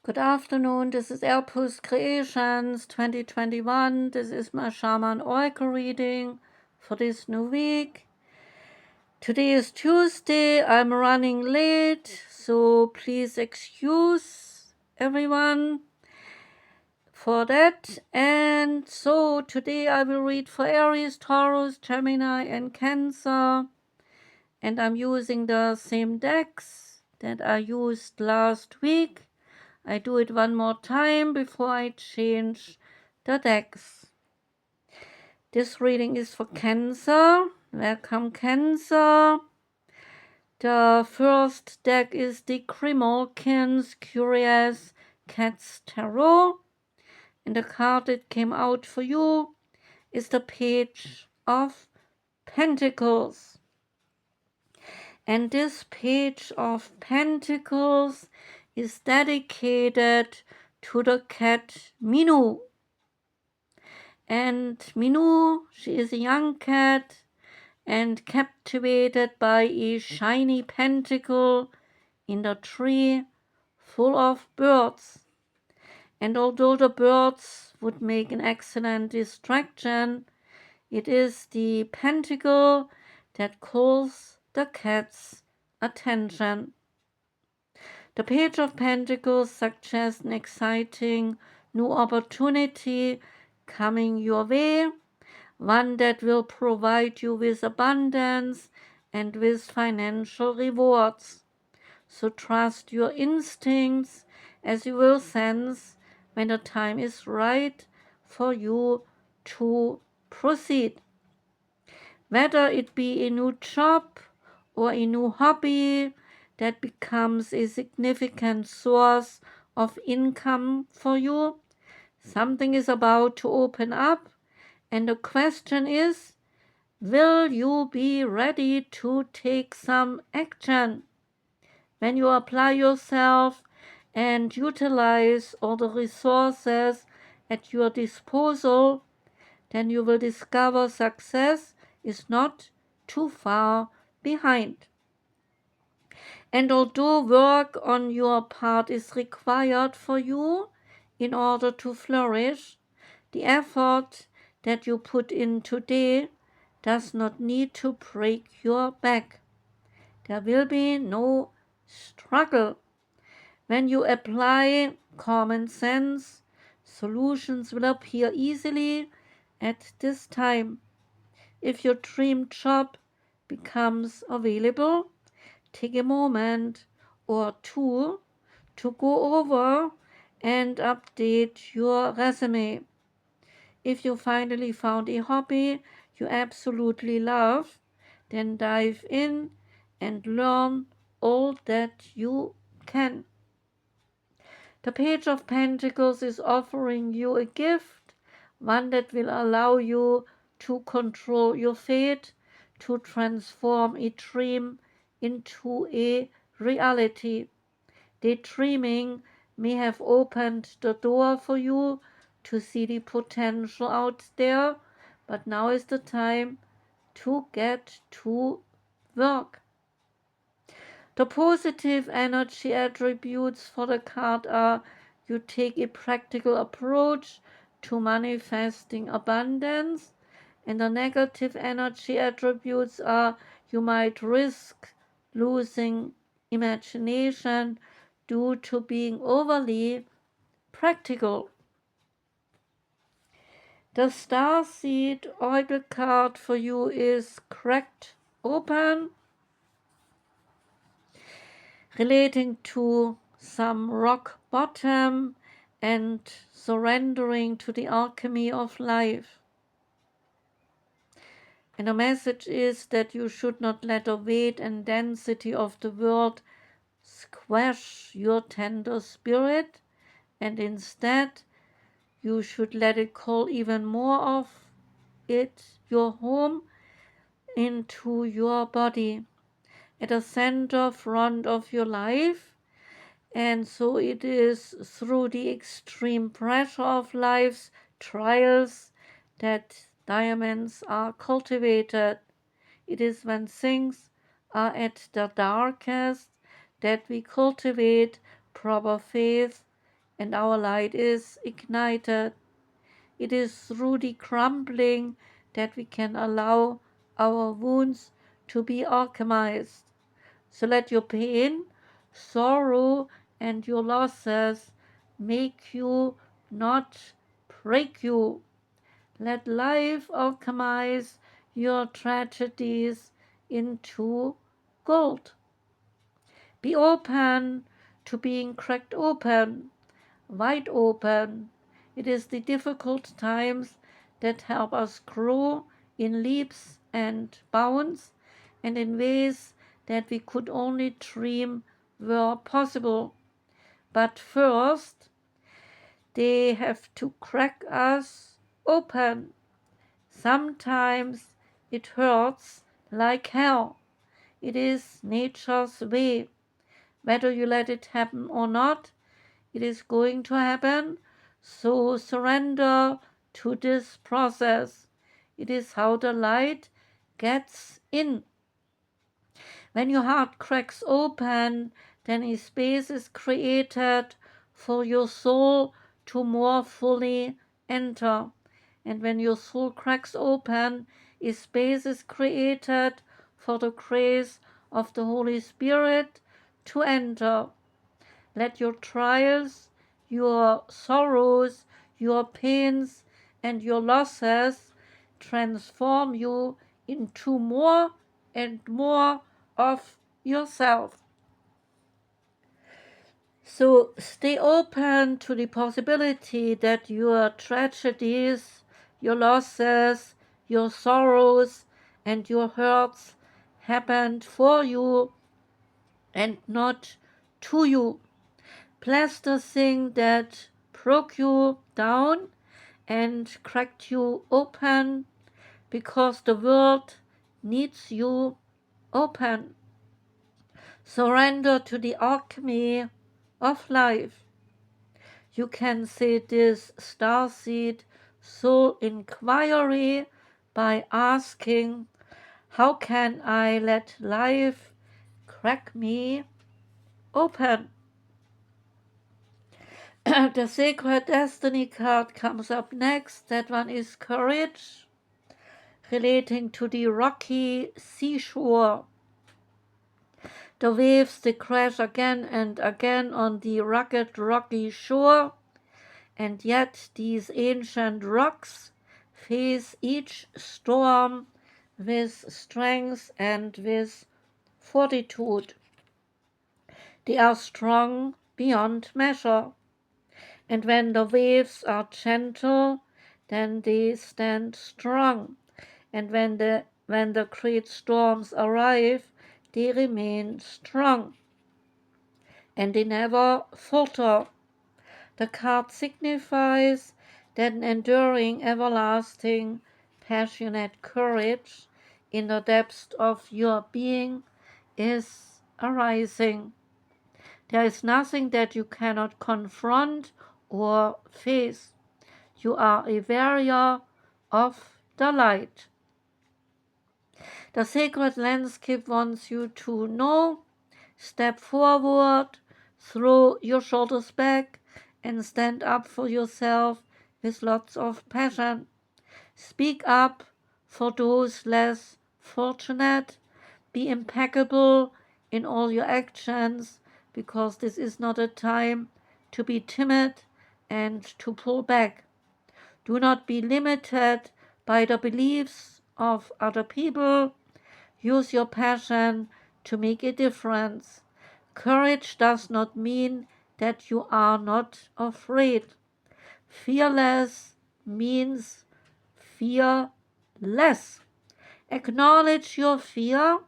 Good afternoon, this is Elpus Creations 2021. This is my Shaman Oracle reading for this new week. Today is Tuesday, I'm running late, so please excuse everyone for that. And so today I will read for Aries, Taurus, Gemini and Cancer. And I'm using the same decks that I used last week. I do it one more time before I change the decks. This reading is for Cancer. Welcome, Cancer. The first deck is the Grimalkin's Curious Cats Tarot. And the card that came out for you is the Page of Pentacles. And this Page of Pentacles is dedicated to the cat Minu. And Minu, she is a young cat and captivated by a shiny pentacle in the tree full of birds. And although the birds would make an excellent distraction, it is the pentacle that calls the cat's attention. The Page of Pentacles suggests an exciting new opportunity coming your way, one that will provide you with abundance and with financial rewards. So trust your instincts, as you will sense when the time is right for you to proceed. Whether it be a new job or a new hobby that becomes a significant source of income for you, something is about to open up, and the question is, will you be ready to take some action? When you apply yourself and utilize all the resources at your disposal, then you will discover success is not too far behind. And although work on your part is required for you in order to flourish, the effort that you put in today does not need to break your back. There will be no struggle. When you apply common sense, solutions will appear easily at this time. If your dream job becomes available, take a moment or two to go over and update your resume. If you finally found a hobby you absolutely love, then dive in and learn all that you can. The Page of Pentacles is offering you a gift, one that will allow you to control your fate, to transform a dream into a reality. Daydreaming may have opened the door for you to see the potential out there, but now is the time to get to work. The positive energy attributes for the card are: you take a practical approach to manifesting abundance, and the negative energy attributes are: you might risk losing imagination due to being overly practical. The Starseed Oracle card for you is Cracked Open, relating to some rock bottom and surrendering to the alchemy of life. And the message is that you should not let the weight and density of the world squash your tender spirit, and instead you should let it call even more of it your home into your body, at the center front of your life. And so it is through the extreme pressure of life's trials that diamonds are cultivated. It is when things are at their darkest that we cultivate proper faith and our light is ignited. It is through the crumbling that we can allow our wounds to be alchemized. So let your pain, sorrow, and your losses make you, not break you. Let life alchemize your tragedies into gold. Be open to being cracked open, wide open. It is the difficult times that help us grow in leaps and bounds and in ways that we could only dream were possible. But first, they have to crack us open. Sometimes it hurts like hell. It is nature's way. Whether you let it happen or not, it is going to happen. So surrender to this process. It is how the light gets in. When your heart cracks open, then a space is created for your soul to more fully enter. And when your soul cracks open, a space is created for the grace of the Holy Spirit to enter. Let your trials, your sorrows, your pains, and your losses transform you into more and more of yourself. So stay open to the possibility that your tragedies, your losses, your sorrows, and your hurts happened for you and not to you. Bless the thing that broke you down and cracked you open, because the world needs you open. Surrender to the alchemy of life. You can say this Starseed soul inquiry by asking, how can I let life crack me open? The Sacred Destiny card comes up next. That one is Courage, relating to the rocky seashore. The waves, they crash again and again on the rugged, rocky shore, and yet these ancient rocks face each storm with strength and with fortitude. They are strong beyond measure. And when the waves are gentle, then they stand strong. And when the great storms arrive, they remain strong. And they never falter. The card signifies that an enduring, everlasting, passionate courage in the depths of your being is arising. There is nothing that you cannot confront or face. You are a warrior of the light. The sacred landscape wants you to know. Step forward, throw your shoulders back, and stand up for yourself with lots of passion. Speak up for those less fortunate. Be impeccable in all your actions, because this is not a time to be timid and to pull back. Do not be limited by the beliefs of other people. Use your passion to make a difference. Courage does not mean that you are not afraid. Fearless means fearless. Acknowledge your fear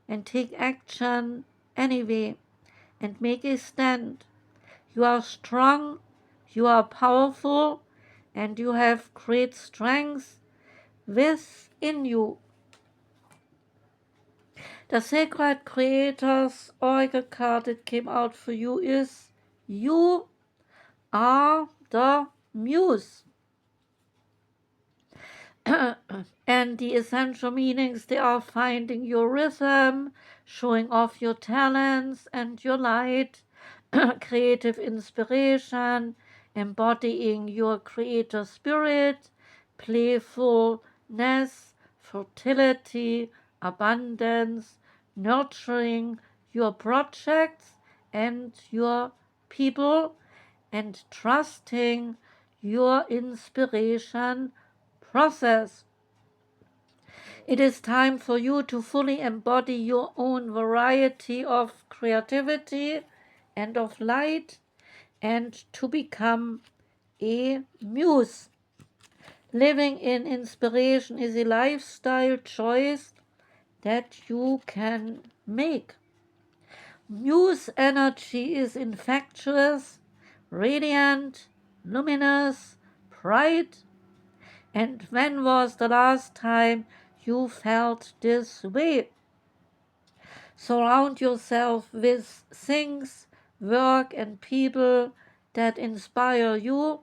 and take action anyway, and make a stand. You are strong, you are powerful, and you have great strength within you. The Sacred Creator's Oracle card that came out for you is You Are the Muse. And the essential meanings, they are finding your rhythm, showing off your talents and your light, creative inspiration, embodying your creator spirit, playfulness, fertility, abundance, nurturing your projects and your people, and trusting your inspiration process. It is time for you to fully embody your own variety of creativity and of light, and to become a muse. Living in inspiration is a lifestyle choice that you can make. Muse energy is infectious, radiant, luminous, bright. And when was the last time you felt this way? Surround yourself with things, work, and people that inspire you,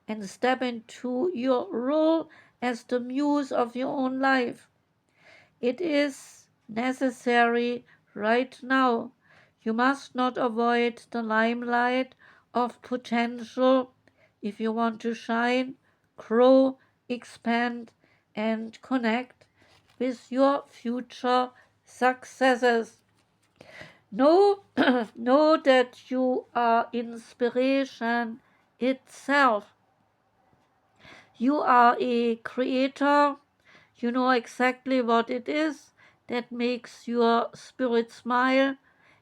and step into your role as the muse of your own life. It is necessary right now. You must not avoid the limelight of potential if you want to shine, grow, expand, and connect with your future successes. Know, know that you are inspiration itself. You are a creator. You know exactly what it is that makes your spirit smile,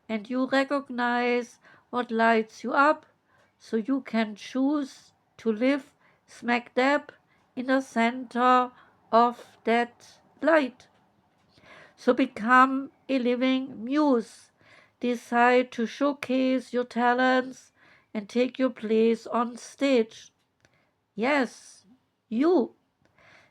and you recognize what lights you up, so you can choose to live smack dab in the center of that light. So become a living muse. Decide to showcase your talents and take your place on stage. Yes, you.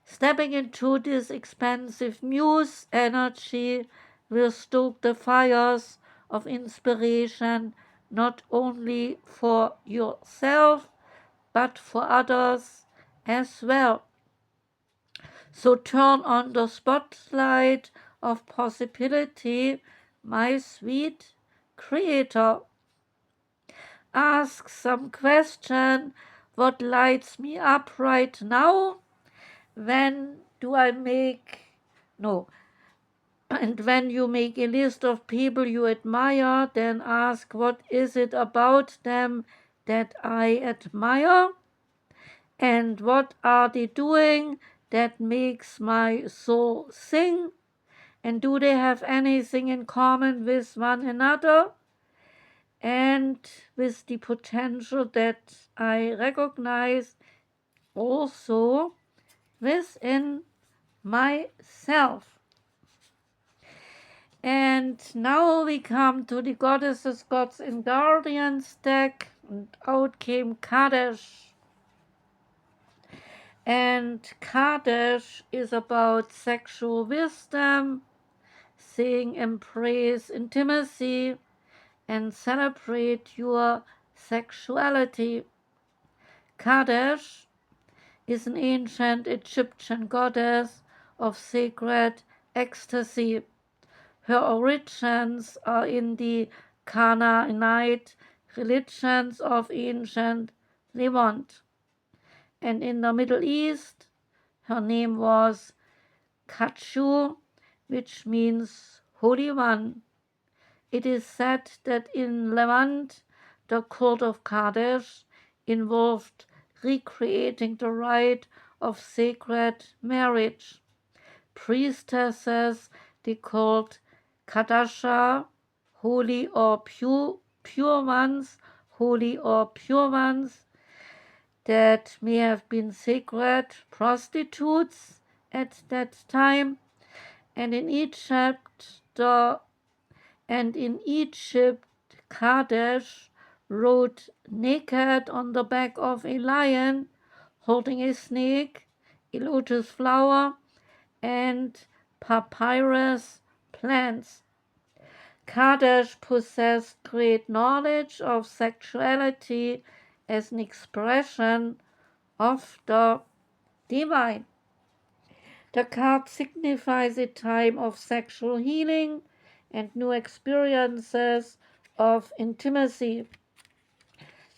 Stepping into this expansive muse energy will stoke the fires of inspiration not only for yourself but for others as well. So turn on the spotlight of possibility, my sweet creator. Ask some question. What lights me up right now? When do I make no and when you make a list of people you admire, then ask, what is it about them that I admire, and what are they doing that makes my soul sing, and do they have anything in common with one another and with the potential that I recognize also within myself. And now we come to the Goddesses, Gods, and Guardians deck, and out came Qadesh. And Qadesh is about sexual wisdom, saying embrace intimacy and celebrate your sexuality. Qadesh is an ancient Egyptian goddess of sacred ecstasy. Her origins are in the Canaanite religions of ancient Levant, and in the Middle East her name was Kachu, which means Holy One. It is said that in Levant the cult of Qadesh involved recreating the rite of sacred marriage. Priestesses they called Kadasha, holy or pure ones, holy or pure ones, that may have been sacred prostitutes at that time, and in Egypt Qadesh rode naked on the back of a lion, holding a snake, a lotus flower, and papyrus plants. Qadesh possessed great knowledge of sexuality as an expression of the divine. The card signifies a time of sexual healing and new experiences of intimacy.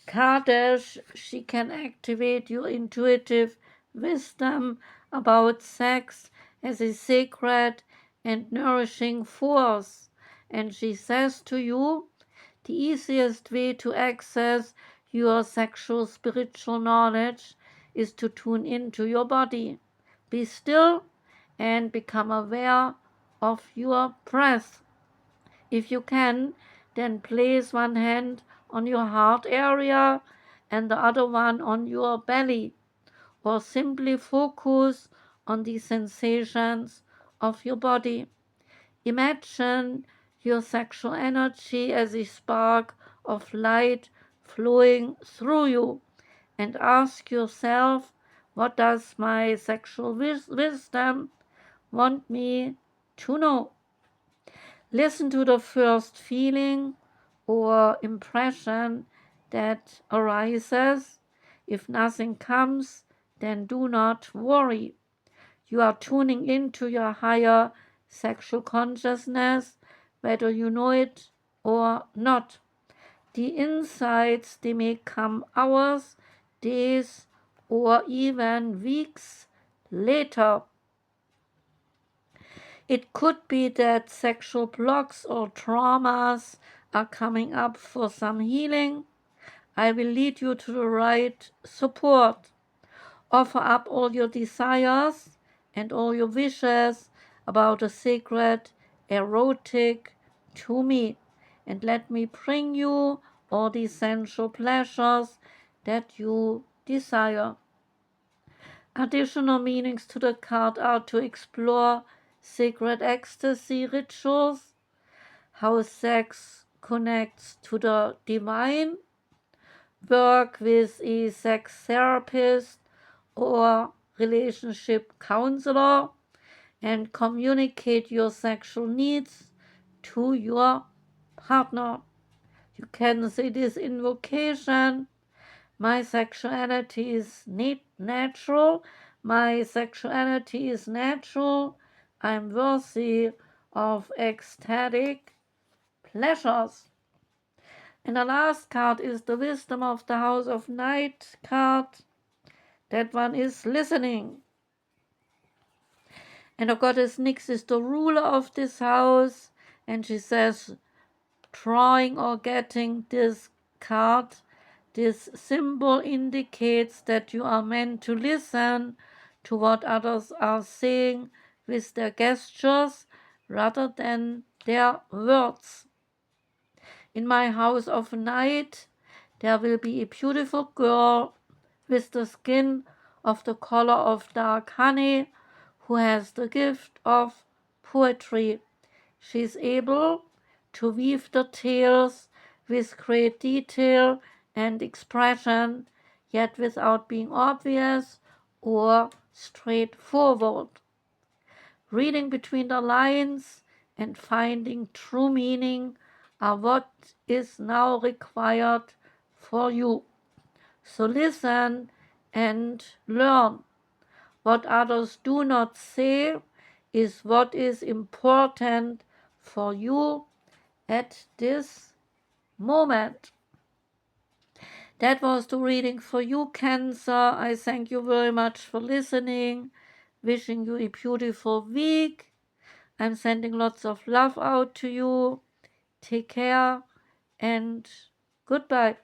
Qadesh, she can activate your intuitive wisdom about sex as a sacred and nourishing force. And she says to you, the easiest way to access your sexual spiritual knowledge is to tune into your body. Be still and become aware of your breath. If you can, then place one hand on your heart area and the other one on your belly, or simply focus on the sensations of your body. Imagine your sexual energy as a spark of light flowing through you, and ask yourself, what does my sexual wisdom want me to know? Listen to the first feeling or impression that arises. If nothing comes, then do not worry. You are tuning into your higher sexual consciousness, whether you know it or not. The insights, they may come hours, days, or even weeks later. It could be that sexual blocks or traumas are coming up for some healing. I will lead you to the right support. Offer up all your desires and all your wishes about the sacred, erotic to me, and let me bring you all the sensual pleasures that you desire. Additional meanings to the card are to explore sacred ecstasy rituals, how sex connects to the divine, work with a sex therapist or relationship counselor, and communicate your sexual needs to your partner. You can say this invocation: my sexuality is natural. My sexuality is natural. I'm worthy of ecstatic pleasures. And the last card is the Wisdom of the House of Night card. That one is listening. And the goddess Nyx is the ruler of this house. And she says, drawing or getting this card, this symbol indicates that you are meant to listen to what others are saying with their gestures rather than their words. In my house of night, there will be a beautiful girl with the skin of the color of dark honey who has the gift of poetry. She is able to weave the tales with great detail and expression, yet without being obvious or straightforward. Reading between the lines and finding true meaning are what is now required for you. So listen and learn. What others do not say is what is important for you at this moment. That was the reading for you, Cancer. I thank you very much for listening. Wishing you a beautiful week. I'm sending lots of love out to you. Take care and goodbye.